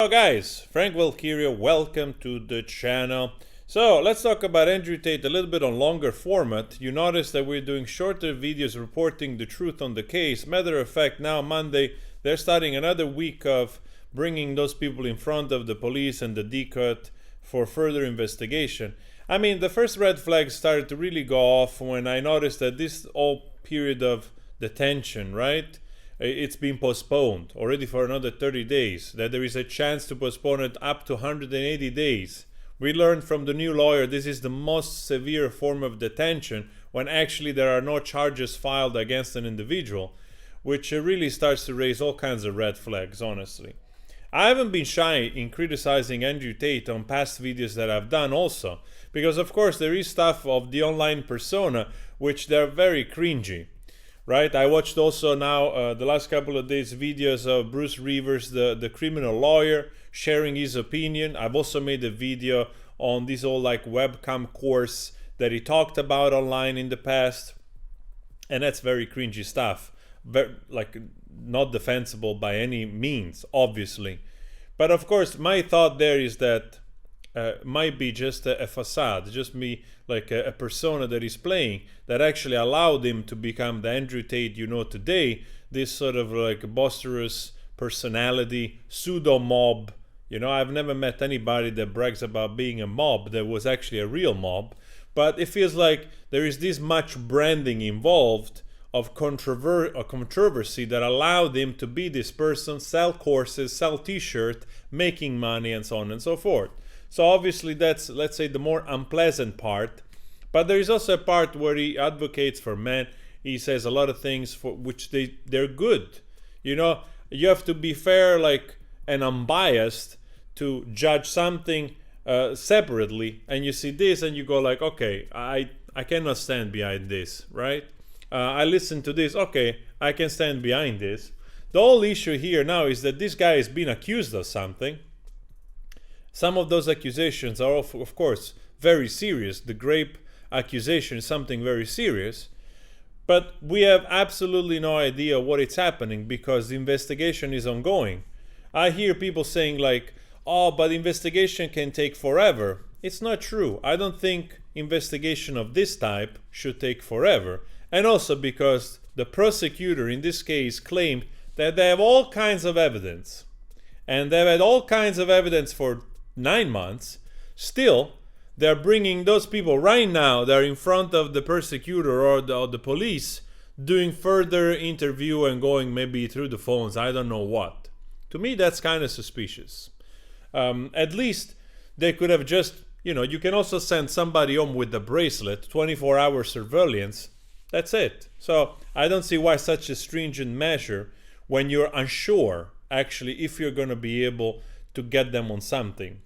Hello guys, Frank Wilk here, welcome to the channel. So let's talk about Andrew Tate a little bit on longer format. You notice that we're doing shorter videos reporting the truth on the case. Matter of fact, now Monday, they're starting another week of bringing those people in front of the police and the DCUT for further investigation. I mean, the first red flags started to really go off when I noticed that this whole period of detention, right? It's been postponed already for another 30 days, that there is a chance to postpone it up to 180 days. We learned from the new lawyer this is the most severe form of detention when actually there are no charges filed against an individual, which really starts to raise all kinds of red flags, honestly. I haven't been shy in criticizing Andrew Tate on past videos that I've done also, because of course there is stuff of the online persona which they're very cringy. Right, I watched also now the last couple of days videos of Bruce Rivers, the criminal lawyer, sharing his opinion. I've also made a video on this whole like webcam course that he talked about online in the past, and that's very cringy stuff, like not defensible by any means, obviously. But of course, my thought there is that might be just a facade, just me like a persona that he's playing that actually allowed him to become the Andrew Tate you know today, this sort of like boisterous personality, pseudo mob. You know, I've never met anybody that brags about being a mob that was actually a real mob, but it feels like there is this much branding involved of controversy that allowed him to be this person, sell courses, sell t-shirts, making money, and so on and so forth. So obviously that's, let's say, the more unpleasant part. But there is also a part where he advocates for men. He says a lot of things for which they're good. You know, you have to be fair, like, and unbiased to judge something separately. And you see this and you go like, okay, I cannot stand behind this, right? I listen to this, okay, I can stand behind this. The whole issue here now is that this guy is being accused of something. Some of those accusations are, of course, very serious. The grape accusation is something very serious. But we have absolutely no idea what is happening because the investigation is ongoing. I hear people saying like, oh, but investigation can take forever. It's not true. I don't think investigation of this type should take forever. And also because the prosecutor in this case claimed that they have all kinds of evidence. And they've had all kinds of evidence for 9 months. Still, they're bringing those people right now, they're in front of the prosecutor or the police doing further interview and going maybe through the phones, I don't know what. To me, that's kind of suspicious. At least they could have just, you know, you can also send somebody home with the bracelet, 24-hour surveillance. That's it. So I don't see why such a stringent measure when you're unsure, actually, if you're going to be able to get them on something.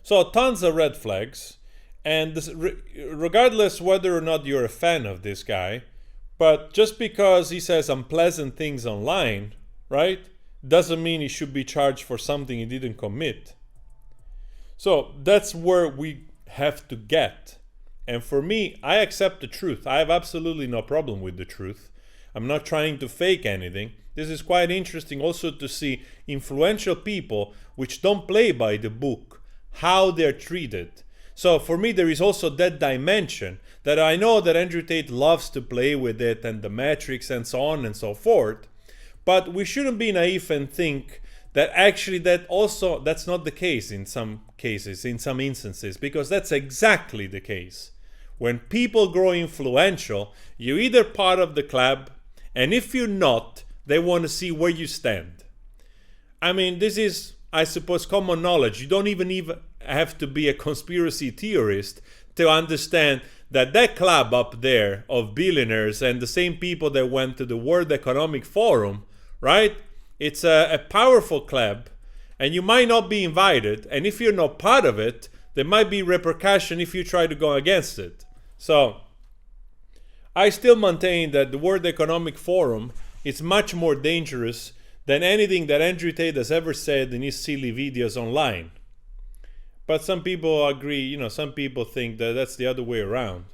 So tons of red flags, and this, regardless whether or not you're a fan of this guy, but just because he says unpleasant things online, right, doesn't mean he should be charged for something he didn't commit. So that's where we have to get. And for me, I accept the truth. I have absolutely no problem with the truth. I'm not trying to fake anything. This is quite interesting also to see influential people which don't play by the book, how they're treated. So for me, there is also that dimension that I know that Andrew Tate loves to play with it and the metrics and so on and so forth. But we shouldn't be naive and think that actually that's not the case in some cases, in some instances, because that's exactly the case. When people grow influential, you're either part of the club, and if you're not, they want to see where you stand. I mean, this is, I suppose, common knowledge. You don't even have to be a conspiracy theorist to understand that that club up there of billionaires and the same people that went to the World Economic Forum, right? It's a powerful club, and you might not be invited. And if you're not part of it, there might be repercussion if you try to go against it. So I still maintain that the World Economic Forum is much more dangerous than anything that Andrew Tate has ever said in his silly videos online. But some people agree, you know, some people think that that's the other way around.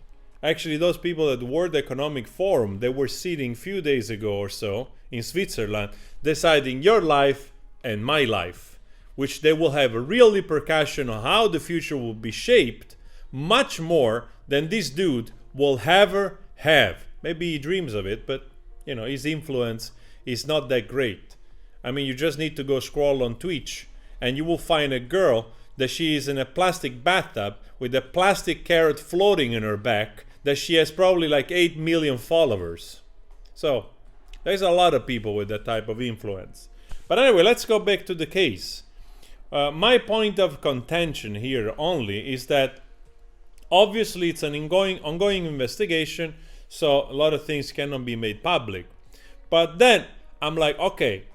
Actually, those people at the World Economic Forum, they were sitting a few days ago or so in Switzerland, deciding your life, and my life, which they will have a real repercussion on how the future will be shaped, much more than this dude will ever have. Maybe he dreams of it, but you know, his influence is not that great. I mean, you just need to go scroll on Twitch and you will find a girl that she is in a plastic bathtub with a plastic carrot floating in her back, that she has probably like 8 million followers. So there's a lot of people with that type of influence. But anyway, let's go back to the case. My point of contention here only is that obviously it's an ongoing investigation, so a lot of things cannot be made public. But then I'm like, okay,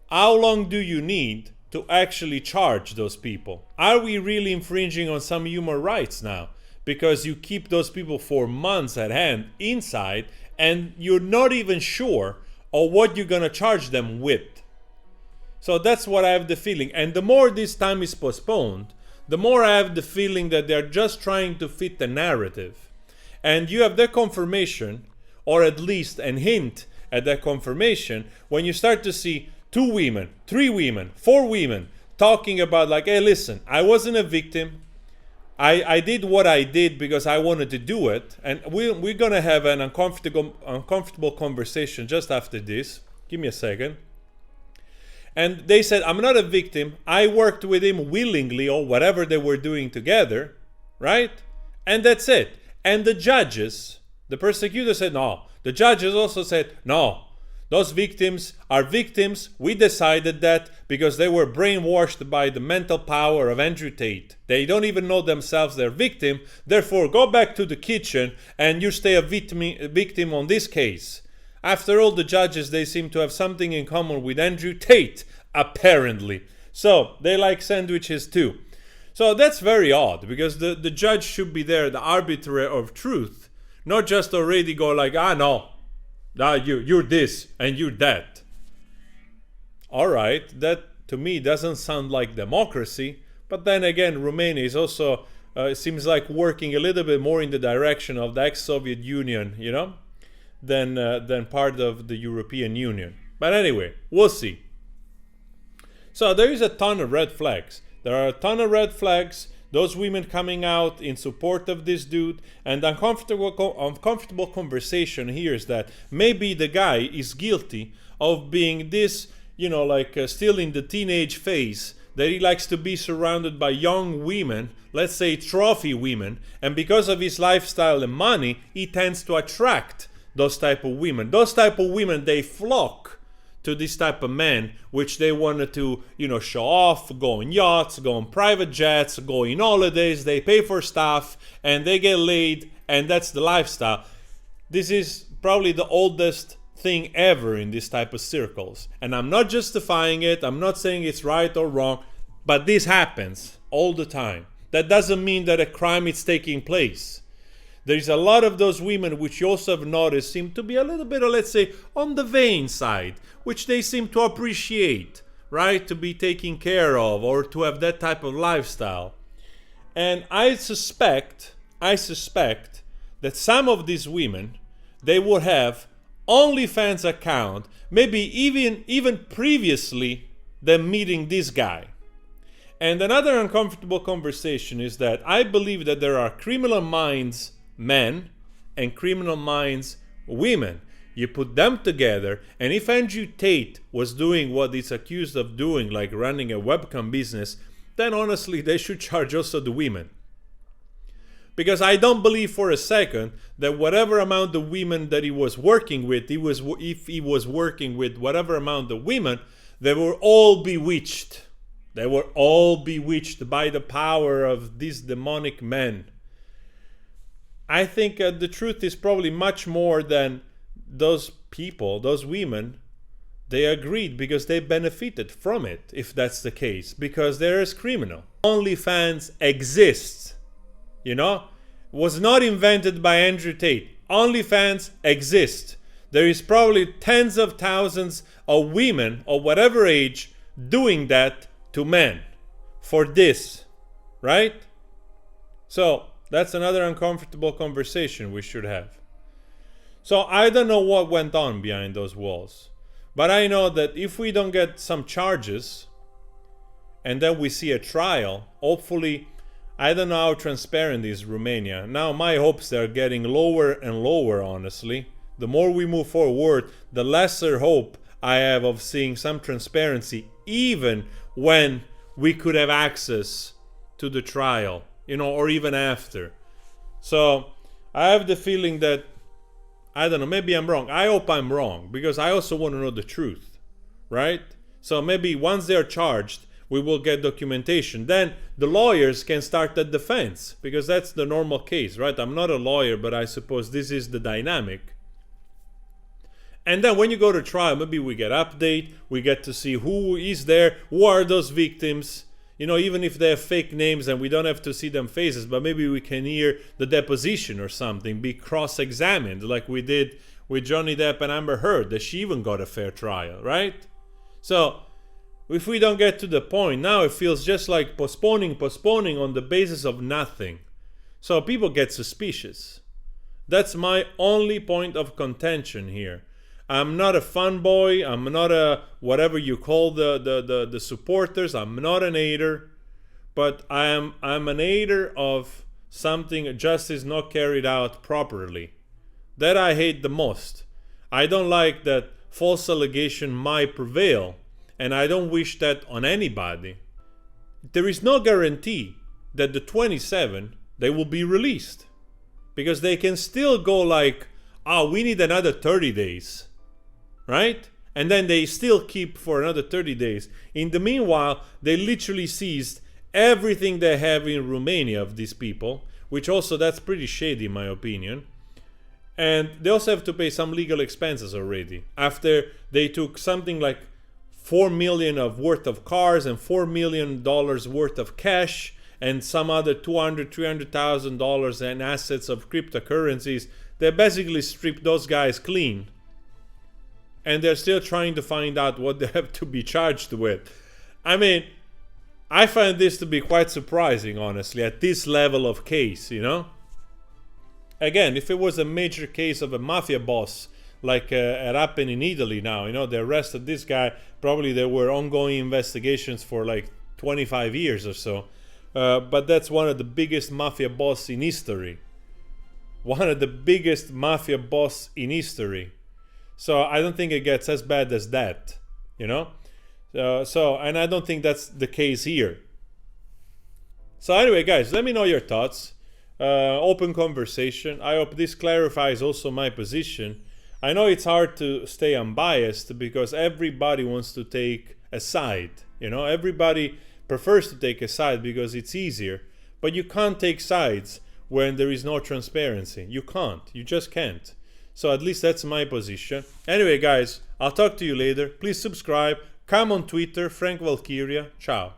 how long do you need to actually charge those people? Are we really infringing on some human rights now? Because you keep those people for months at hand inside and you're not even sure of what you're gonna charge them with. So that's what I have the feeling. And the more this time is postponed, the more I have the feeling that they're just trying to fit the narrative. And you have the confirmation, or at least a hint at that confirmation, when you start to see 2 women, 3 women, 4 women talking about like, hey, listen, I wasn't a victim. I did what I did because I wanted to do it. And we're going to have an uncomfortable conversation just after this. Give me a second. And they said, I'm not a victim. I worked with him willingly or whatever they were doing together, right? And that's it. And the judges, the prosecutor said, no. The judges also said, no. Those victims are victims. We decided that because they were brainwashed by the mental power of Andrew Tate. They don't even know themselves they're victim. Therefore, go back to the kitchen and you stay a victim on this case. After all, the judges, they seem to have something in common with Andrew Tate, apparently. So, they like sandwiches too. So that's very odd, because the judge should be there, the arbiter of truth. Not just already go like, no, you're this and you're that. Alright, that to me doesn't sound like democracy. But then again, Romania is also, seems like working a little bit more in the direction of the ex-Soviet Union, you know, than part of the European Union. But anyway, we'll see. So there is a ton of red flags. There are a ton of red flags. Those women coming out in support of this dude, and uncomfortable conversation here is that maybe the guy is guilty of being this, you know, like still in the teenage phase, that he likes to be surrounded by young women, let's say trophy women, and because of his lifestyle and money, he tends to attract those type of women. Those type of women, they flock to this type of men, which they wanted to, you know, show off, go on yachts, go on private jets, go on holidays, they pay for stuff, and they get laid, and that's the lifestyle. This is probably the oldest thing ever in this type of circles. And I'm not justifying it, I'm not saying it's right or wrong, but this happens all the time. That doesn't mean that a crime is taking place. There's a lot of those women which you also have noticed seem to be a little bit, let's say, on the vain side, which they seem to appreciate, right? To be taken care of or to have that type of lifestyle. And I suspect that some of these women, they would have OnlyFans account, maybe even previously than meeting this guy. And another uncomfortable conversation is that I believe that there are criminal minds men and criminal minds women. You put them together, and if Andrew Tate was doing what he's accused of doing, like running a webcam business, then honestly they should charge also the women. Because I don't believe for a second that whatever amount of women that he was working with, if he was working with whatever amount of women, they were all bewitched. They were all bewitched by the power of these demonic men. I think the truth is probably much more than those people, those women, they agreed because they benefited from it, if that's the case, because there is criminal. OnlyFans exists, you know, was not invented by Andrew Tate. OnlyFans exists. There is probably tens of thousands of women of whatever age doing that to men for this, right? So that's another uncomfortable conversation we should have. So I don't know what went on behind those walls, but I know that if we don't get some charges and then we see a trial. Hopefully, I don't know how transparent is Romania. Now my hopes are getting lower and lower, honestly. The more we move forward, the lesser hope I have of seeing some transparency, even when we could have access to the trial, you know, or even after. So I have the feeling that, I don't know, maybe I'm wrong. I hope I'm wrong, because I also want to know the truth, right? So maybe once they're charged, we will get documentation. Then the lawyers can start the defense, because that's the normal case, right? I'm not a lawyer, but I suppose this is the dynamic. And then when you go to trial, maybe we get update, we get to see who is there, who are those victims, you know, even if they have fake names and we don't have to see them faces, but maybe we can hear the deposition or something, be cross-examined like we did with Johnny Depp and Amber Heard, that she even got a fair trial, right? So if we don't get to the point, now it feels just like postponing on the basis of nothing. So people get suspicious. That's my only point of contention here. I'm not a fanboy, I'm not a whatever you call the supporters, I'm not an hater, but I'm an hater of something justice not carried out properly. That I hate the most. I don't like that false allegation might prevail, and I don't wish that on anybody. There is no guarantee that the 27 they will be released, because they can still go like, oh, we need another 30 days. Right? And then they still keep for another 30 days. In the meanwhile, they literally seized everything they have in Romania of these people, which also, that's pretty shady in my opinion. And they also have to pay some legal expenses already, after they took something like 4 million of worth of cars and $4 million worth of cash and some other $200,000-$300,000 in assets of cryptocurrencies. They basically stripped those guys clean. And they're still trying to find out what they have to be charged with. I mean, I find this to be quite surprising, honestly, at this level of case, you know? Again, if it was a major case of a mafia boss, like it happened in Italy now, you know, they arrested this guy, probably there were ongoing investigations for like 25 years or so. But that's one of the biggest mafia boss in history. One of the biggest mafia boss in history. So I don't think it gets as bad as that, you know? And I don't think that's the case here. So anyway, guys, let me know your thoughts. Open conversation. I hope this clarifies also my position. I know it's hard to stay unbiased because everybody wants to take a side, you know? Everybody prefers to take a side because it's easier. But you can't take sides when there is no transparency. You can't. You just can't. So at least that's my position. Anyway, guys, I'll talk to you later. Please subscribe. Come on Twitter, Frank Valkyria. Ciao.